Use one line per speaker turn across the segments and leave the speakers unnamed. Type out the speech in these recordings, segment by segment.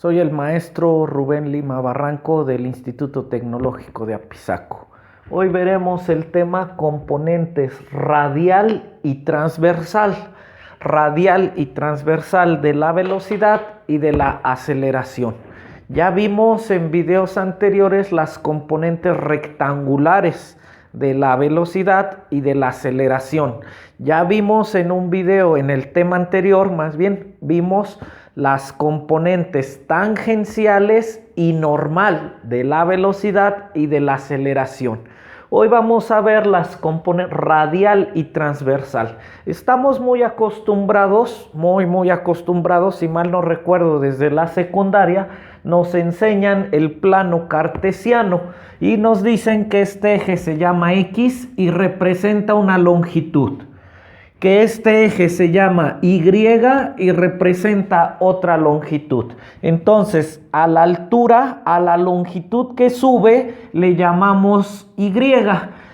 Soy el maestro Rubén Lima Barranco del Instituto Tecnológico de Apizaco. Hoy veremos el tema componentes radial y transversal. Radial y transversal de la velocidad y de la aceleración. Ya vimos en videos anteriores las componentes rectangulares de la velocidad y de la aceleración. Ya vimos en un video, en el tema anterior, más bien, vimos las componentes tangenciales y normal de la velocidad y de la aceleración. Hoy vamos a ver las componentes radial y transversal. Estamos muy acostumbrados, muy acostumbrados, si mal no recuerdo, desde la secundaria, nos enseñan el plano cartesiano y nos dicen que este eje se llama X y representa una longitud, que este eje se llama Y y representa otra longitud. Entonces, a la altura, a la longitud que sube, le llamamos Y,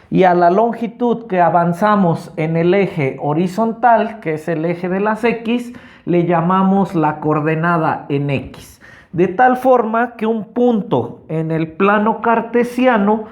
y a la longitud que avanzamos en el eje horizontal, que es el eje de las X, le llamamos la coordenada en X. De tal forma que un punto en el plano cartesiano,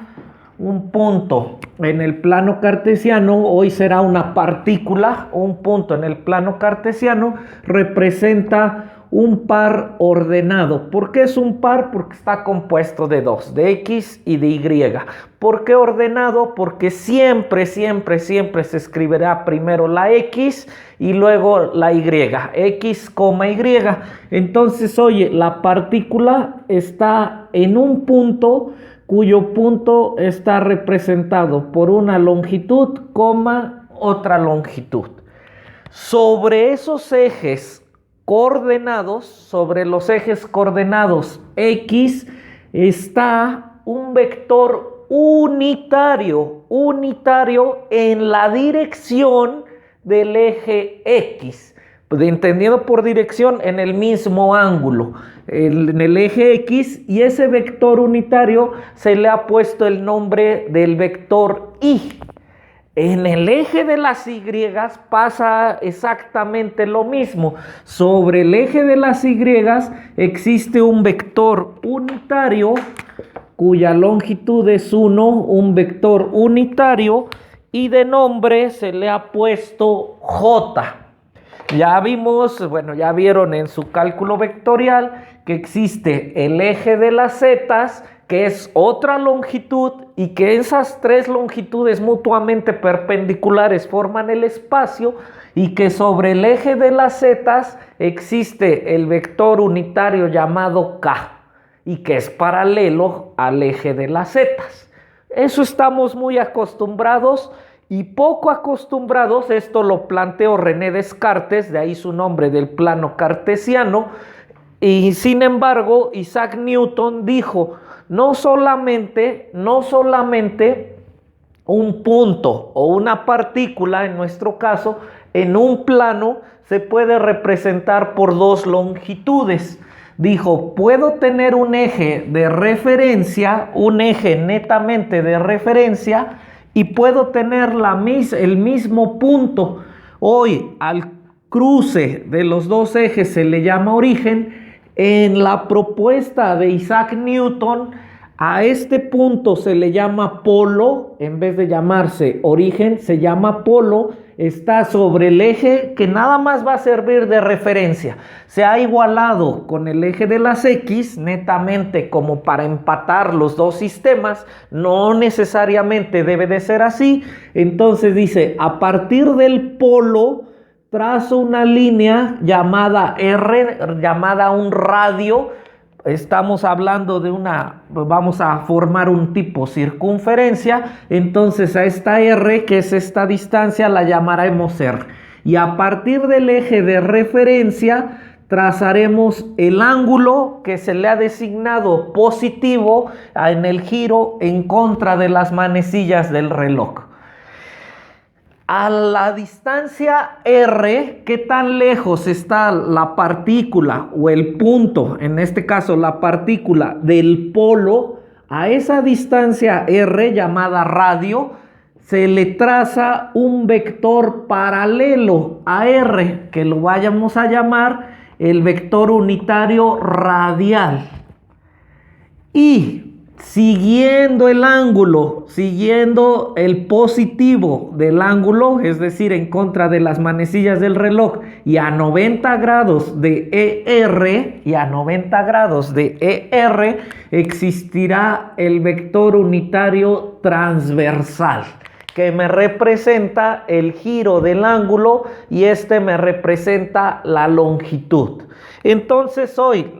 hoy será una partícula, un punto en el plano cartesiano representa un par ordenado. ¿Por qué es un par? Porque está compuesto de dos, de X y de Y. ¿Por qué ordenado? Porque siempre se escribirá primero la X y luego la Y, X, Y. Entonces, oye, la partícula está en un punto cuyo punto está representado por una longitud, otra longitud. Sobre esos ejes coordenados, sobre los ejes coordenados X, está un vector unitario en la dirección del eje X. Entendido por dirección, en el mismo ángulo, en el eje X, y ese vector unitario se le ha puesto el nombre del vector Y. En el eje de las Y pasa exactamente lo mismo. Sobre el eje de las Y existe un vector unitario cuya longitud es 1, un vector unitario, y de nombre se le ha puesto J. Ya vieron en su cálculo vectorial que existe el eje de las zetas, que es otra longitud, y que esas tres longitudes mutuamente perpendiculares forman el espacio, y que sobre el eje de las zetas existe el vector unitario llamado K, y que es paralelo al eje de las zetas. Eso estamos muy acostumbrados. Y poco acostumbrados, esto lo planteó René Descartes, de ahí su nombre del plano cartesiano, y sin embargo Isaac Newton dijo, no solamente un punto o una partícula, en nuestro caso, en un plano se puede representar por dos longitudes. Dijo, puedo tener un eje de referencia, un eje netamente de referencia, y puedo tener el mismo punto. Hoy al cruce de los dos ejes se le llama origen. En la propuesta de Isaac Newton, a este punto se le llama polo, en vez de llamarse origen, se llama polo. Está sobre el eje que nada más va a servir de referencia. Se ha igualado con el eje de las X netamente como para empatar los dos sistemas. No necesariamente debe de ser así. Entonces dice, a partir del polo trazo una línea llamada R, llamada un radio. Estamos hablando vamos a formar un tipo circunferencia, entonces a esta R, que es esta distancia, la llamaremos R. Y a partir del eje de referencia, trazaremos el ángulo que se le ha designado positivo en el giro en contra de las manecillas del reloj. A la distancia R, ¿qué tan lejos está la partícula o el punto, en este caso la partícula, del polo? A esa distancia R, llamada radio, se le traza un vector paralelo a R, que lo vayamos a llamar el vector unitario radial. Y siguiendo el ángulo, siguiendo el positivo del ángulo, es decir, en contra de las manecillas del reloj, y a 90 grados de ER, existirá el vector unitario transversal, que me representa el giro del ángulo y este me representa la longitud. Entonces hoy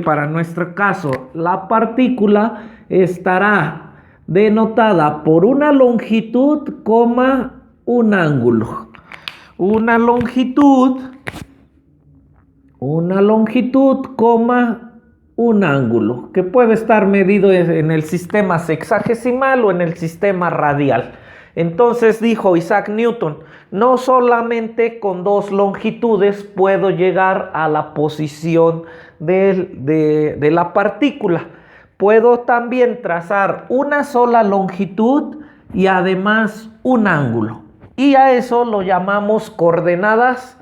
para nuestro caso, la partícula estará denotada por una longitud, un ángulo. Una longitud, un ángulo, que puede estar medido en el sistema sexagesimal o en el sistema radial. Entonces dijo Isaac Newton, no solamente con dos longitudes puedo llegar a la posición de la partícula. Puedo también trazar una sola longitud y además un ángulo. Y a eso lo llamamos coordenadas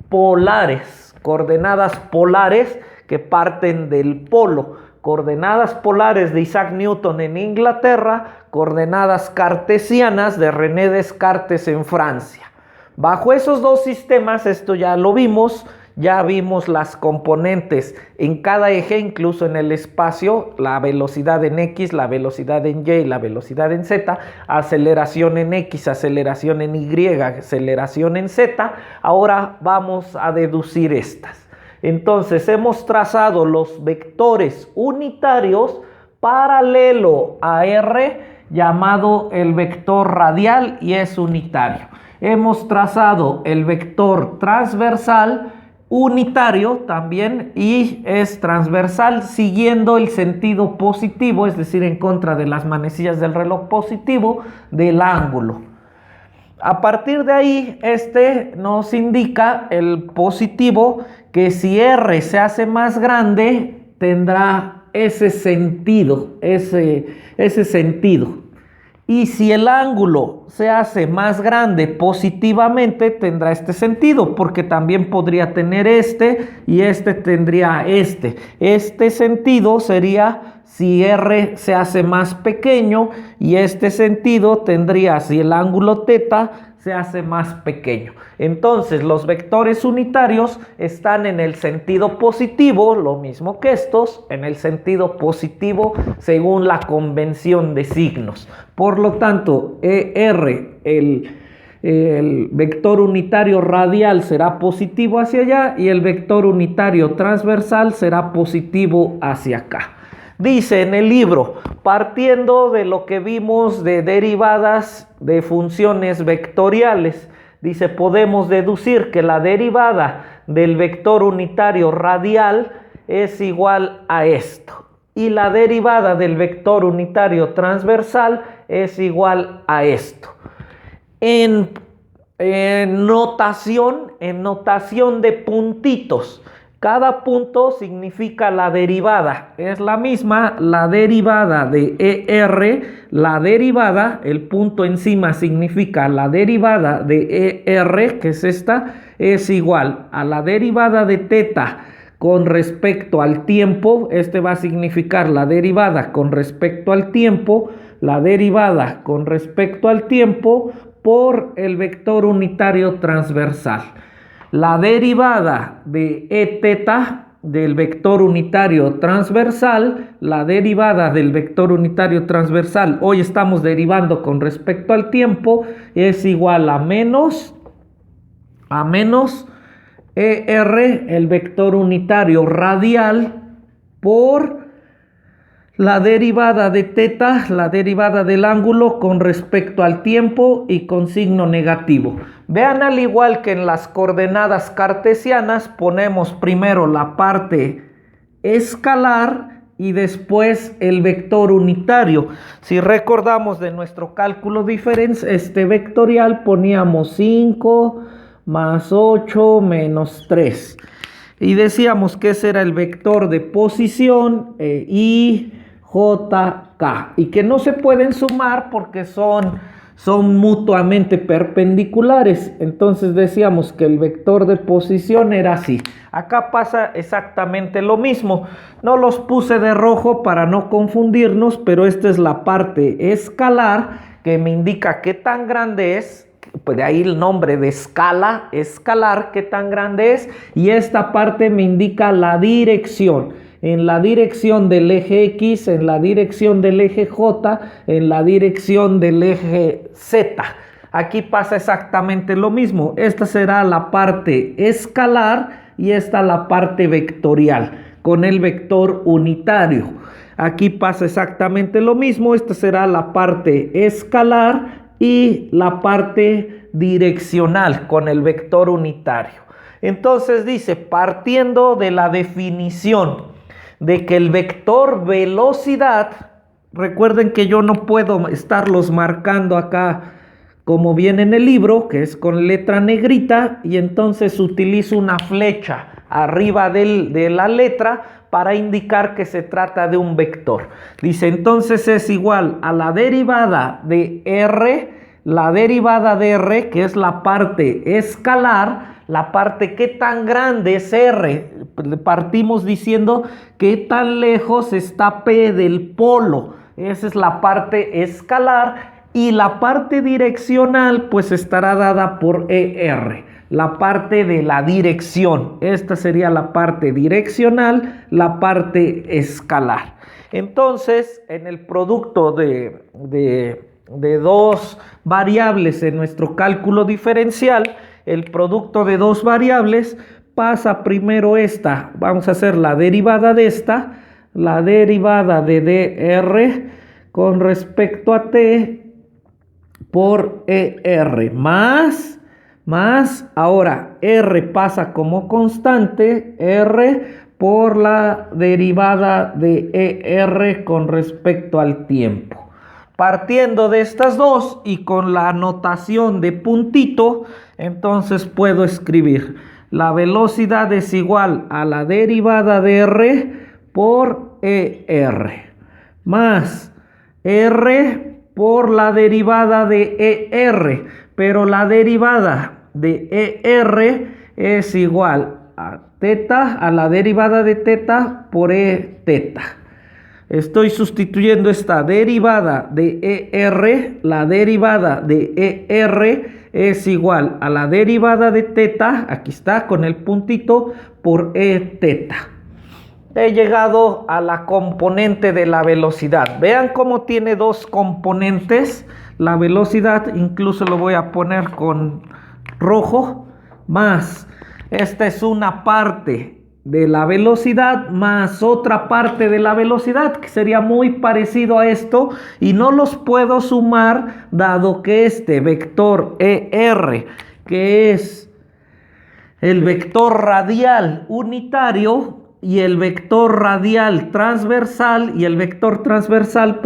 polares. Coordenadas polares que parten del polo. Coordenadas polares de Isaac Newton en Inglaterra, coordenadas cartesianas de René Descartes en Francia. Bajo esos dos sistemas, esto ya lo vimos, ya vimos las componentes en cada eje, incluso en el espacio, la velocidad en X, la velocidad en Y, la velocidad en Z, aceleración en X, aceleración en Y, aceleración en Z. Ahora vamos a deducir estas. Entonces hemos trazado los vectores unitarios paralelo a R, llamado el vector radial y es unitario. Hemos trazado el vector transversal unitario también y es transversal siguiendo el sentido positivo, es decir, en contra de las manecillas del reloj positivo del ángulo. A partir de ahí, nos indica el positivo que si R se hace más grande, tendrá ese sentido, ese sentido. Y si el ángulo se hace más grande positivamente, tendrá este sentido, porque también podría tener y tendría este. Este sentido sería si R se hace más pequeño y este sentido tendría si el ángulo θ se hace más pequeño. Entonces los vectores unitarios están en el sentido positivo, lo mismo que estos, en el sentido positivo según la convención de signos. Por lo tanto, ER, el vector unitario radial será positivo hacia allá y el vector unitario transversal será positivo hacia acá. Dice en el libro, partiendo de lo que vimos de derivadas de funciones vectoriales, dice, podemos deducir que la derivada del vector unitario radial es igual a esto. Y la derivada del vector unitario transversal es igual a esto. En notación de puntitos. Cada punto significa la derivada. Es la misma, la derivada de ER, el punto encima significa la derivada de ER, que es esta, es igual a la derivada de θ con respecto al tiempo. Va a significar la derivada con respecto al tiempo, por el vector unitario transversal. La derivada de Eθ del vector unitario transversal, hoy estamos derivando con respecto al tiempo, es igual a menos ER, el vector unitario radial, por la derivada de θ, la derivada del ángulo con respecto al tiempo y con signo negativo. Vean, al igual que en las coordenadas cartesianas, ponemos primero la parte escalar y después el vector unitario. Si recordamos de nuestro cálculo vectorial, poníamos 5 más 8 menos 3. Y decíamos que ese era el vector de posición I, J, K. Y que no se pueden sumar porque son son mutuamente perpendiculares. Entonces decíamos que el vector de posición era así. Acá pasa exactamente lo mismo. No los puse de rojo para no confundirnos, pero esta es la parte escalar que me indica qué tan grande es. Pues de ahí el nombre de escala, escalar, qué tan grande es. Y esta parte me indica la dirección. En la dirección del eje X, en la dirección del eje J, en la dirección del eje Z. Aquí pasa exactamente lo mismo. Esta será la parte escalar y esta la parte vectorial con el vector unitario. Aquí pasa exactamente lo mismo. Esta será la parte escalar y la parte direccional con el vector unitario. Entonces dice, partiendo de la definición de que el vector velocidad, recuerden que yo no puedo estarlos marcando acá como viene en el libro, que es con letra negrita, y entonces utilizo una flecha arriba de la letra para indicar que se trata de un vector. Dice, entonces es igual a la derivada de R, que es la parte escalar, la parte qué tan grande es R. Partimos diciendo qué tan lejos está P del polo. Esa es la parte escalar. Y la parte direccional pues estará dada por ER. La parte de la dirección. Esta sería la parte direccional, la parte escalar. Entonces, en el producto de dos variables en nuestro cálculo diferencial, el producto de dos variables pasa primero esta. Vamos a hacer la derivada de esta, la derivada de dr con respecto a t por ER más, ahora R pasa como constante, R por la derivada de ER con respecto al tiempo. Partiendo de estas dos y con la notación de puntito, entonces puedo escribir la velocidad es igual a la derivada de R por ER más R por la derivada de ER, pero la derivada de ER es igual a teta, a la derivada de teta por E teta. Estoy sustituyendo esta derivada de ER, la derivada de ER es igual a la derivada de teta, aquí está con el puntito, por E teta. He llegado a la componente de la velocidad. Vean cómo tiene dos componentes. La velocidad, incluso lo voy a poner con rojo, más. Esta es una parte de la velocidad más otra parte de la velocidad que sería muy parecido a esto y no los puedo sumar dado que este vector ER, que es el vector radial unitario, y el vector radial transversal y el vector transversal,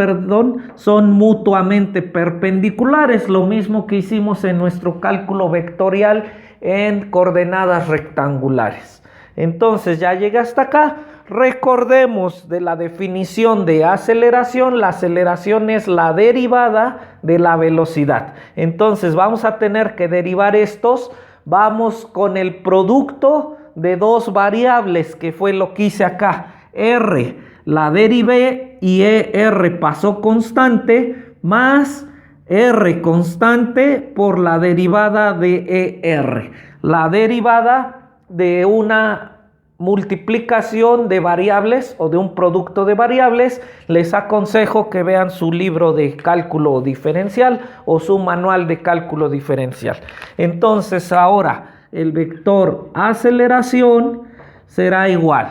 son mutuamente perpendiculares, lo mismo que hicimos en nuestro cálculo vectorial en coordenadas rectangulares. Entonces ya llegué hasta acá. Recordemos de la definición de aceleración, la aceleración es la derivada de la velocidad. Entonces vamos a tener que derivar estos. Vamos con el producto de dos variables, que fue lo que hice acá. R la derivé y ER pasó constante, más R constante por la derivada de ER. La derivada de una multiplicación de variables o de un producto de variables, les aconsejo que vean su libro de cálculo diferencial o su manual de cálculo diferencial. Entonces ahora el vector aceleración será igual.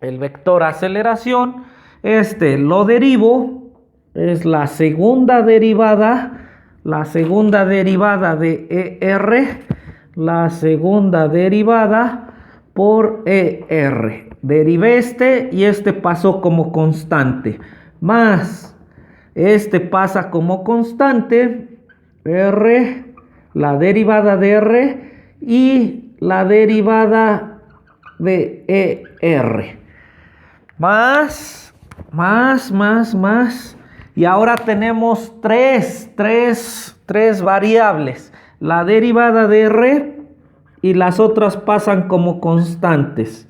El vector aceleración, lo derivo, es la segunda derivada de ER, la segunda derivada por ER. Derivé y este pasó como constante, más este pasa como constante, R, la derivada de R y la derivada de ER. Más. Y ahora tenemos tres variables. La derivada de R y las otras pasan como constantes.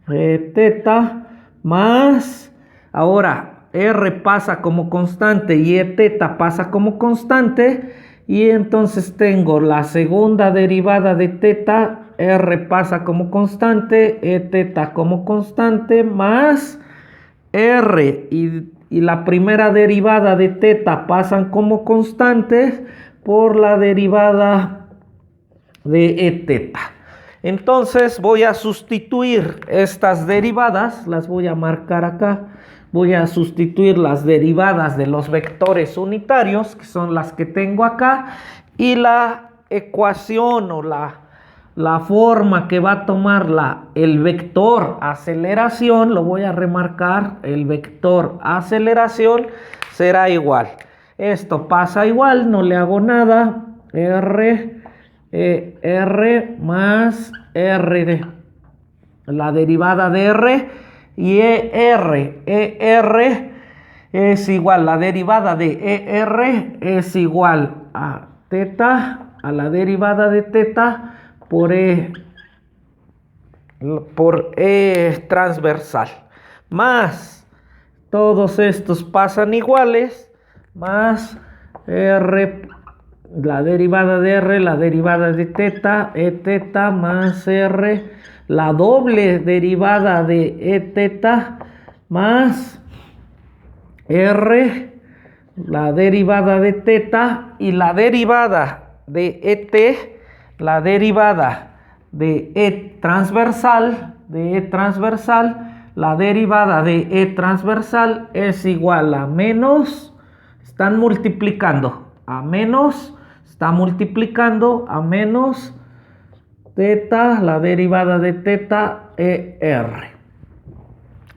Teta más, ahora R pasa como constante y E teta pasa como constante. Y entonces tengo la segunda derivada de teta, R pasa como constante, E teta como constante, más R y la primera derivada de teta pasan como constantes por la derivada de E teta. Entonces voy a sustituir estas derivadas, las voy a marcar acá. Voy a sustituir las derivadas de los vectores unitarios, que son las que tengo acá, y la ecuación o la forma que va a tomar el vector aceleración, lo voy a remarcar, el vector aceleración será igual. Esto pasa igual, no le hago nada, R más R de la derivada de R y ER es igual, la derivada de ER es igual a teta, a la derivada de teta por E transversal, más todos estos pasan iguales, más R, la derivada de R, la derivada de teta, E teta más R, la doble derivada de E teta más R, la derivada de teta y la derivada de ET, la derivada de E transversal, la derivada de E transversal es igual a menos, están multiplicando, a menos, está multiplicando a menos teta, la derivada de teta, ER.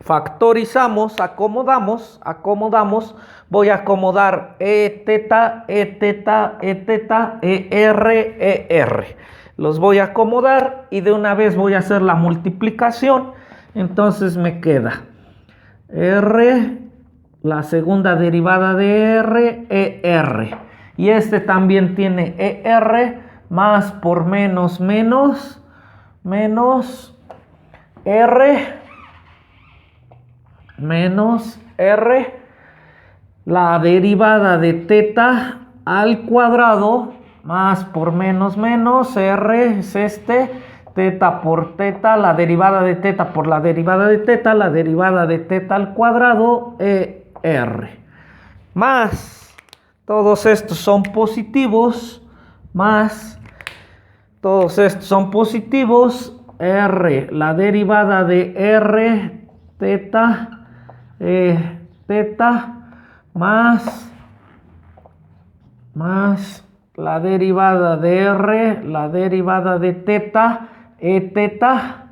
Factorizamos, acomodamos, voy a acomodar E teta, ER. Los voy a acomodar y de una vez voy a hacer la multiplicación. Entonces me queda R, la segunda derivada de R, ER. Y este también tiene ER, más por menos, menos R, menos R, la derivada de teta al cuadrado, más por menos, R es teta por teta, la derivada de teta por la derivada de teta, la derivada de teta al cuadrado, ER. Más, todos estos son positivos, más, todos estos son positivos, R, la derivada de R, teta, teta, más la derivada de R, la derivada de teta, teta,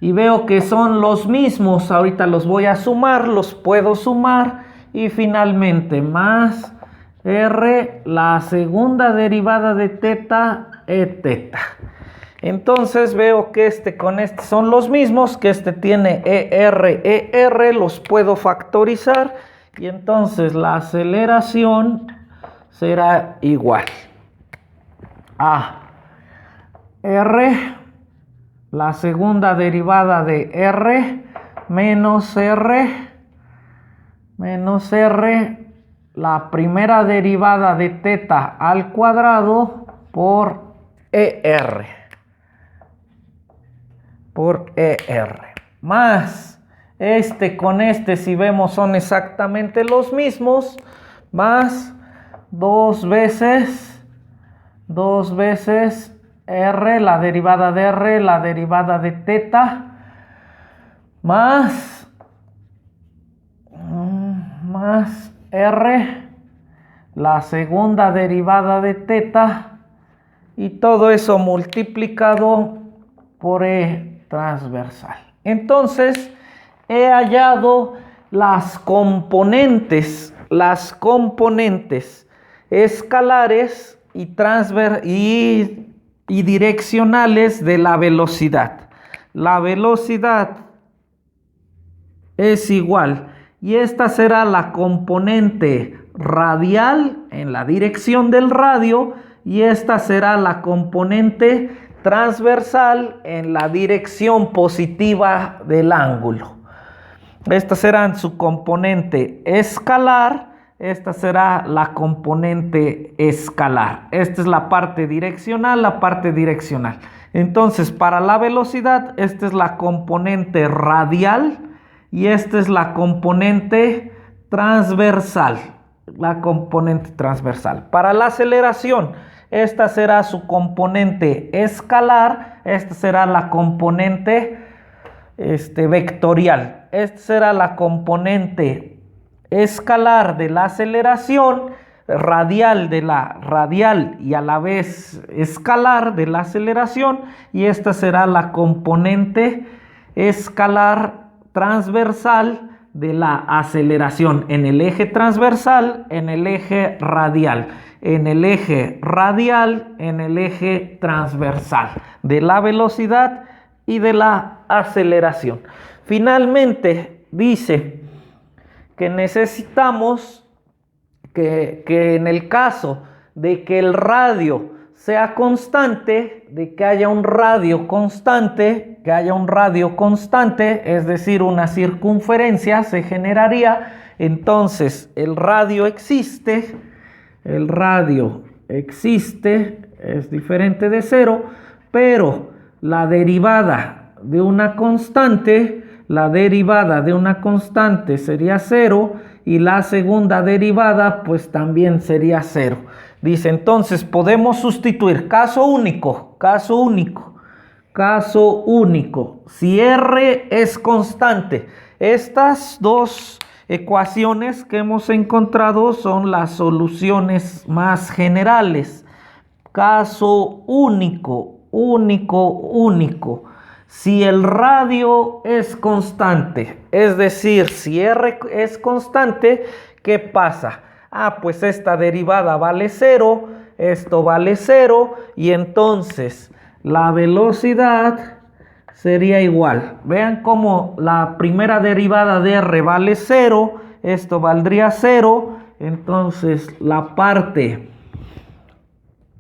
y veo que son los mismos. Ahorita los voy a sumar, los puedo sumar, y finalmente más R, la segunda derivada de teta, teta. Entonces veo que este con este son los mismos, que este tiene ER, los puedo factorizar y entonces la aceleración será igual a R, la segunda derivada de R, menos R, la primera derivada de teta al cuadrado por ER. Más este con este, si vemos, son exactamente los mismos, más dos veces R, la derivada de R, la derivada de teta, más R, la segunda derivada de teta, y todo eso multiplicado por E transversal. Entonces he hallado las componentes escalares y direccionales de la velocidad. La velocidad es igual, y esta será la componente radial en la dirección del radio y esta será la componente transversal en la dirección positiva del ángulo. Estas serán su componente escalar, esta será la componente escalar. Esta es la parte direccional, la parte direccional. Entonces, para la velocidad, esta es la componente radial y esta es la componente transversal. La componente transversal. Para la aceleración, esta será su componente escalar, esta será la componente vectorial. Esta será la componente escalar de la aceleración, radial de la radial y a la vez escalar de la aceleración, y esta será la componente escalar transversal de la aceleración en el eje transversal, en el eje radial, en el eje radial, en el eje transversal de la velocidad y de la aceleración. Finalmente dice que necesitamos que en el caso de que el radio sea constante, de que haya un radio constante, es decir, una circunferencia se generaría, entonces el radio existe, es diferente de cero, pero la derivada de una constante sería cero y la segunda derivada pues también sería cero. Dice, entonces podemos sustituir caso único. Si R es constante, estas dos ecuaciones que hemos encontrado son las soluciones más generales. Caso único. Si el radio es constante, es decir, si R es constante, ¿qué pasa? Pues esta derivada vale 0, esto vale 0, y entonces la velocidad sería igual. Vean cómo la primera derivada de R vale 0, esto valdría 0, entonces la parte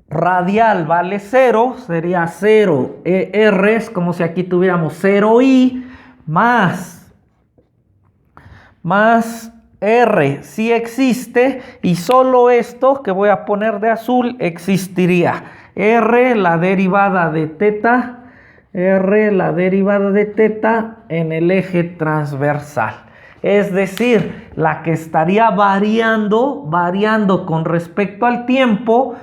radial vale 0, sería 0 R, es como si aquí tuviéramos 0I más R si existe, y solo esto que voy a poner de azul existiría. R, la derivada de teta, en el eje transversal. Es decir, la que estaría variando con respecto al tiempo,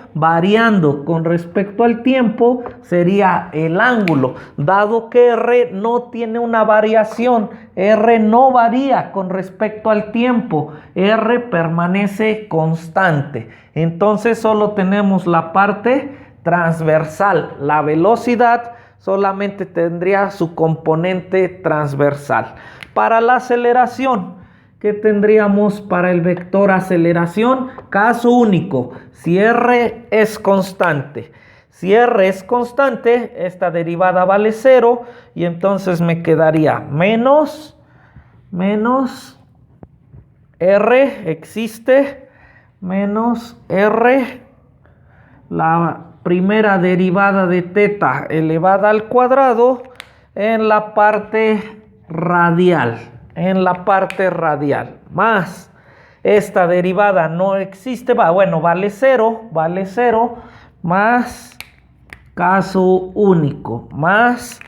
sería el ángulo, dado que R no tiene una variación, R no varía con respecto al tiempo, R permanece constante. Entonces solo tenemos la parte transversal, la velocidad solamente tendría su componente transversal. Para la aceleración, ¿qué tendríamos para el vector aceleración? Caso único, si R es constante. Si R es constante, esta derivada vale 0 y entonces me quedaría menos R existe, menos R, la primera derivada de teta elevada al cuadrado en la parte radial, más esta derivada no existe, vale 0, más caso único, más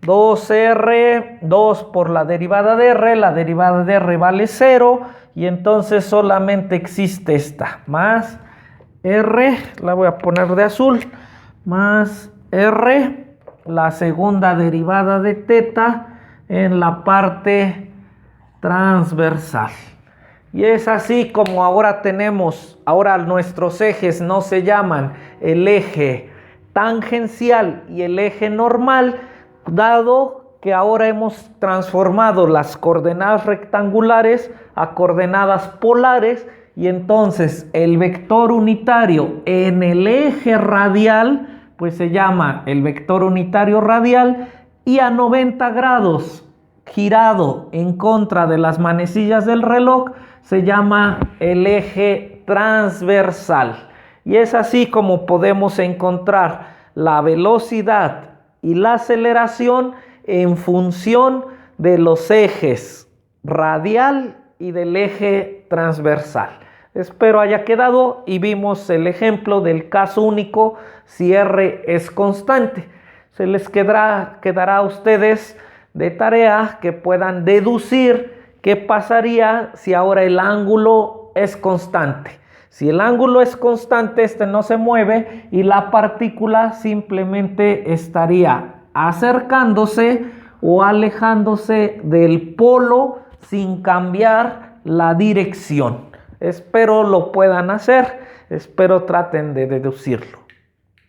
2R, 2 por la derivada de R, vale 0, y entonces solamente existe esta, más R, la voy a poner de azul, más R, la segunda derivada de teta en la parte transversal. Y es así como ahora nuestros ejes no se llaman el eje tangencial y el eje normal, dado que ahora hemos transformado las coordenadas rectangulares a coordenadas polares, y entonces el vector unitario en el eje radial pues se llama el vector unitario radial, y a 90 grados girado en contra de las manecillas del reloj se llama el eje transversal. Y es así como podemos encontrar la velocidad y la aceleración en función de los ejes radial y del eje transversal. Espero haya quedado y vimos el ejemplo del caso único si R es constante. Se les quedará a ustedes de tarea que puedan deducir qué pasaría si ahora el ángulo es constante. Si el ángulo es constante, este no se mueve y la partícula simplemente estaría acercándose o alejándose del polo sin cambiar la dirección. Espero lo puedan hacer, espero traten de deducirlo.